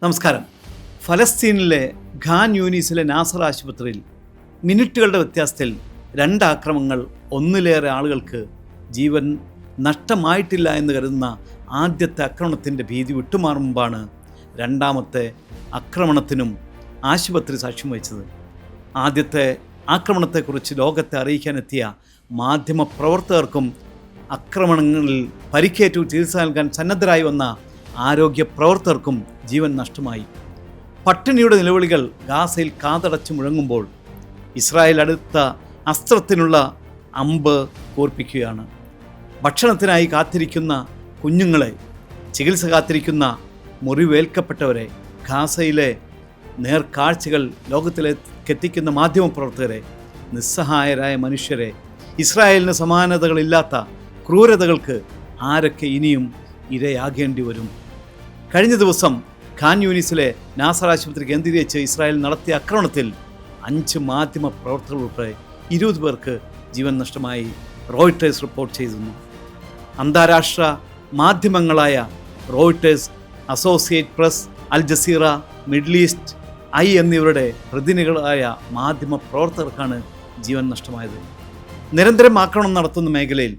നമസ്കാരം. ഫലസ്തീനിലെ ഖാൻ യൂനീസിലെ നാസർ ആശുപത്രിയിൽ മിനിറ്റുകളുടെ വ്യത്യാസത്തിൽ 2 ആക്രമണങ്ങൾ ഒന്നിലേറെ ആളുകൾക്ക് ജീവൻ നഷ്ടമായിട്ടില്ല എന്ന് കരുതുന്ന ആദ്യത്തെ ആക്രമണത്തിൻ്റെ ഭീതി വിട്ടുമാറുമ്പോഴാണ് രണ്ടാമത്തെ ആക്രമണത്തിനും ആശുപത്രി സാക്ഷ്യം വഹിച്ചത്. ആദ്യത്തെ ആക്രമണത്തെക്കുറിച്ച് ലോകത്തെ അറിയിക്കാനെത്തിയ മാധ്യമപ്രവർത്തകർക്കും ആക്രമണങ്ങളിൽ പരിക്കേറ്റു ചികിത്സ നൽകാൻ സന്നദ്ധരായി വന്ന ആരോഗ്യ പ്രവർത്തകർക്കും ജീവൻ നഷ്ടമായി. പട്ടിണിയുടെ നിലവിളികൾ ഗാസയിൽ കാതടച്ച് മുഴങ്ങുമ്പോൾ ഇസ്രായേൽ അടുത്ത അസ്ത്രത്തിനുള്ള അമ്പ് കോർപ്പിക്കുകയാണ്. ഭക്ഷണത്തിനായി കാത്തിരിക്കുന്ന കുഞ്ഞുങ്ങളെ, ചികിത്സ കാത്തിരിക്കുന്ന മുറിവേൽക്കപ്പെട്ടവരെ, ഗാസയിലെ നേർക്കാഴ്ചകൾ ലോകത്തിലെത്തിക്കുന്ന മാധ്യമപ്രവർത്തകരെ, നിസ്സഹായരായ മനുഷ്യരെ, ഇസ്രായേലിന് സമാനതകളില്ലാത്ത ക്രൂരതകൾക്ക് ആരൊക്കെ ഇനിയും ഇരയാകേണ്ടി വരും? കഴിഞ്ഞ ദിവസം ഖാൻ യൂനിസിലെ നാസർ ആശുപത്രി കേന്ദ്രീകരിച്ച് ഇസ്രായേൽ നടത്തിയ ആക്രമണത്തിൽ 5 മാധ്യമ പ്രവർത്തകർ ഉൾപ്പെടെ 20 പേർക്ക് ജീവൻ നഷ്ടമായി റോയിട്ടേഴ്സ് റിപ്പോർട്ട് ചെയ്തിരുന്നു. അന്താരാഷ്ട്ര മാധ്യമങ്ങളായ Reuters, associate press, Al Jazeera, Middle East Eye എന്നിവരുടെ പ്രതിനിധികളായ മാധ്യമ പ്രവർത്തകർക്കാണ് ജീവൻ നഷ്ടമായത്. നിരന്തരം ആക്രമണം നടത്തുന്ന മേഖലയിൽ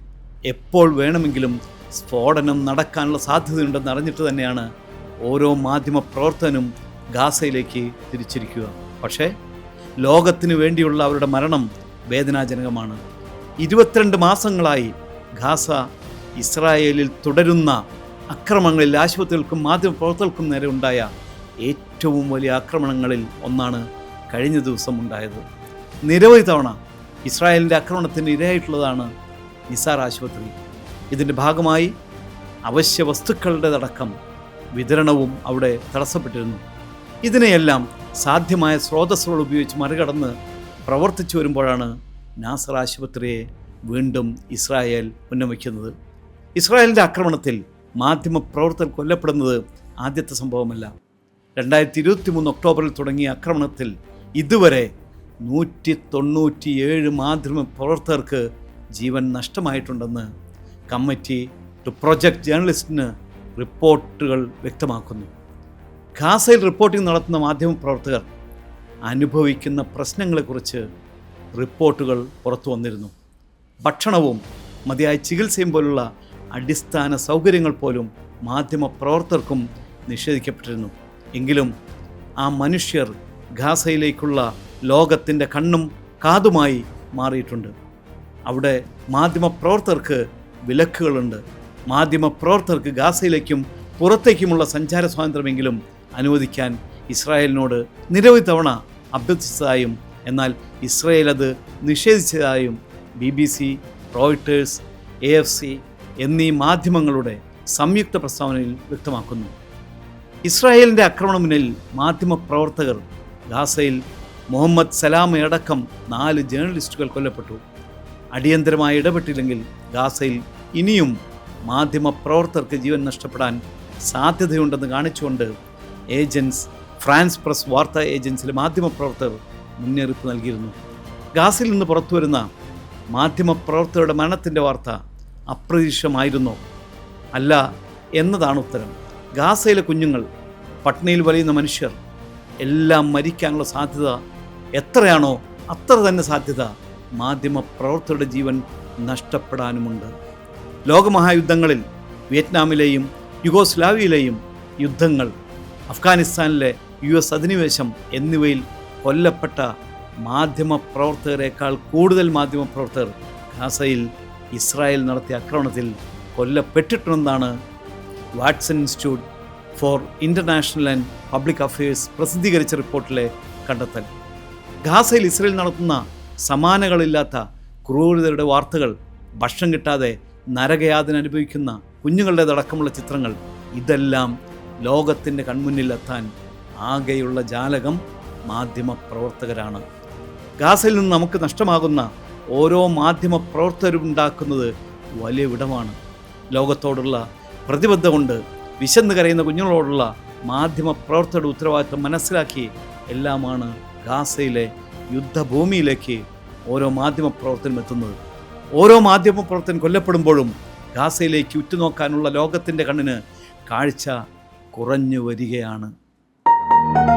എപ്പോൾ വേണമെങ്കിലും സ്ഫോടനം നടക്കാനുള്ള സാധ്യതയുണ്ടെന്ന് അറിഞ്ഞിട്ട് തന്നെയാണ് ഓരോ മാധ്യമ പ്രവർത്തകനും ഗാസയിലേക്ക് തിരിച്ചിരിക്കുക. പക്ഷേ ലോകത്തിന് വേണ്ടിയുള്ള അവരുടെ മരണം വേദനാജനകമാണ്. 22 മാസങ്ങളായി ഗാസ ഇസ്രായേലിൽ തുടരുന്ന ആക്രമണങ്ങളിൽ ആശുപത്രികൾക്കും മാധ്യമപ്രവർത്തകർക്കും നേരെ ഉണ്ടായ ഏറ്റവും വലിയ ആക്രമണങ്ങളിൽ ഒന്നാണ് കഴിഞ്ഞ ദിവസം ഉണ്ടായത്. നിരവധി തവണ ഇസ്രായേലിൻ്റെ ആക്രമണത്തിന് ഇരയായിട്ടുള്ളതാണ് നിസാർ ആശുപത്രി. ഇതിൻ്റെ ഭാഗമായി അവശ്യ വസ്തുക്കളുടെ അടക്കം വിതരണവും അവിടെ തടസ്സപ്പെട്ടിരുന്നു. ഇതിനെയെല്ലാം സാധ്യമായ സ്രോതസ്സുകൾ ഉപയോഗിച്ച് മറികടന്ന് പ്രവർത്തിച്ചു വരുമ്പോഴാണ് നാസർ ആശുപത്രിയെ വീണ്ടും ഇസ്രായേൽ ഉന്നമിക്കുന്നത്. ഇസ്രായേലിൻ്റെ ആക്രമണത്തിൽ മാധ്യമപ്രവർത്തകർ കൊല്ലപ്പെടുന്നത് ആദ്യത്തെ സംഭവമല്ല. 2023 ഒക്ടോബറിൽ തുടങ്ങിയ ആക്രമണത്തിൽ ഇതുവരെ 197 മാധ്യമപ്രവർത്തകർക്ക് ജീവൻ നഷ്ടമായിട്ടുണ്ടെന്ന് കമ്മിറ്റി ടു പ്രൊജക്ട് ജേർണലിസ്റ്റിന് റിപ്പോർട്ടുകൾ വ്യക്തമാക്കുന്നു. ഗാസയിൽ റിപ്പോർട്ടിംഗ് നടത്തുന്ന മാധ്യമപ്രവർത്തകർ അനുഭവിക്കുന്ന പ്രശ്നങ്ങളെക്കുറിച്ച് റിപ്പോർട്ടുകൾ പുറത്തു വന്നിരുന്നു. ഭക്ഷണവും മതിയായ ചികിത്സയും പോലുള്ള അടിസ്ഥാന സൗകര്യങ്ങൾ പോലും മാധ്യമപ്രവർത്തകർക്കും നിഷേധിക്കപ്പെട്ടിരുന്നു. എങ്കിലും ആ മനുഷ്യർ ഗാസയിലേക്കുള്ള ലോകത്തിൻ്റെ കണ്ണും കാതുമായി മാറിയിട്ടുണ്ട്. അവിടെ മാധ്യമപ്രവർത്തകർക്ക് വിലക്കുകളുണ്ട്. മാധ്യമപ്രവർത്തകർക്ക് ഗാസയിലേക്കും പുറത്തേക്കുമുള്ള സഞ്ചാര സ്വാതന്ത്ര്യമെങ്കിലും അനുവദിക്കാൻ ഇസ്രായേലിനോട് നിരവധി തവണ അഭ്യർത്ഥിച്ചതായും എന്നാൽ ഇസ്രായേൽ അത് നിഷേധിച്ചതായും BBC, റോയിട്ടേഴ്സ്, AFC എന്നീ മാധ്യമങ്ങളുടെ സംയുക്ത പ്രസ്താവനയിൽ വ്യക്തമാക്കുന്നു. ഇസ്രായേലിൻ്റെ ആക്രമണ മുന്നിൽ മാധ്യമപ്രവർത്തകർ ഗാസയിൽ മുഹമ്മദ് സലാമയടക്കം 4 ജേർണലിസ്റ്റുകൾ കൊല്ലപ്പെട്ടു. അടിയന്തരമായി ഇടപെട്ടില്ലെങ്കിൽ ഗാസയിൽ ഇനിയും മാധ്യമപ്രവർത്തകർക്ക് ജീവൻ നഷ്ടപ്പെടാൻ സാധ്യതയുണ്ടെന്ന് കാണിച്ചുകൊണ്ട് ഫ്രാൻസ് പ്രസ് വാർത്താ ഏജൻസിയിലെ മാധ്യമപ്രവർത്തകർ മുന്നറിയിപ്പ് നൽകിയിരുന്നു. ഗാസയിൽ നിന്ന് പുറത്തുവരുന്ന മാധ്യമപ്രവർത്തകരുടെ മരണത്തിൻ്റെ വാർത്ത അപ്രതീക്ഷിതമായിരുന്നോ? അല്ല എന്നതാണ് ഉത്തരം. ഗാസയിലെ കുഞ്ഞുങ്ങൾ, പട്ടിണിയിൽ വലയുന്ന മനുഷ്യർ എല്ലാം മരിക്കാനുള്ള സാധ്യത എത്രയാണോ അത്ര തന്നെ സാധ്യത മാധ്യമപ്രവർത്തകരുടെ ജീവൻ നഷ്ടപ്പെടാനുമുണ്ട്. ലോകമഹായുദ്ധങ്ങളിൽ വിയറ്റ്നാമിലെയും യുഗോസ്ലാവിയയിലെയും യുദ്ധങ്ങൾ, അഫ്ഗാനിസ്ഥാനിലെ US അധിനിവേശം എന്നിവയിൽ കൊല്ലപ്പെട്ട മാധ്യമപ്രവർത്തകരെക്കാൾ കൂടുതൽ മാധ്യമപ്രവർത്തകർ ഗാസയിൽ ഇസ്രായേൽ നടത്തിയ ആക്രമണത്തിൽ കൊല്ലപ്പെട്ടിട്ടുണ്ടെന്നാണ് Watson Institute for International and Public Affairs പ്രസിദ്ധീകരിച്ച റിപ്പോർട്ടിലെ കണ്ടെത്തൽ. ഗാസയിൽ ഇസ്രായേൽ നടത്തുന്ന സമാനകളില്ലാത്ത ക്രൂരതയുടെ വാർത്തകൾ, ഭക്ഷണം കിട്ടാതെ നരകയാതന അനുഭവിക്കുന്ന കുഞ്ഞുങ്ങളുടേതടക്കമുള്ള ചിത്രങ്ങൾ, ഇതെല്ലാം ലോകത്തിൻ്റെ കൺമുന്നിലെത്താൻ ആകെയുള്ള ജാലകം മാധ്യമപ്രവർത്തകരാണ്. ഗാസയിൽ നിന്ന് നമുക്ക് നഷ്ടമാകുന്ന ഓരോ മാധ്യമപ്രവർത്തകരും ഉണ്ടാക്കുന്നത് വലിയ വിടവാണ്. ലോകത്തോടുള്ള പ്രതിബദ്ധത കൊണ്ട് വിശന്ന് കരയുന്ന കുഞ്ഞുങ്ങളോടുള്ള മാധ്യമപ്രവർത്തകരുടെ ഉത്തരവാദിത്വം മനസ്സിലാക്കി എല്ലാമാണ് ഗാസയിലെ യുദ്ധഭൂമിയിലേക്ക് ഓരോ മാധ്യമപ്രവർത്തനം എത്തുന്നത്. ഓരോ മാധ്യമപ്രവർത്തകൻ കൊല്ലപ്പെടുമ്പോഴും ഗാസയിലേക്ക് ഉറ്റുനോക്കാനുള്ള ലോകത്തിൻ്റെ കണ്ണിന് കാഴ്ച കുറഞ്ഞു വരികയാണ്. you.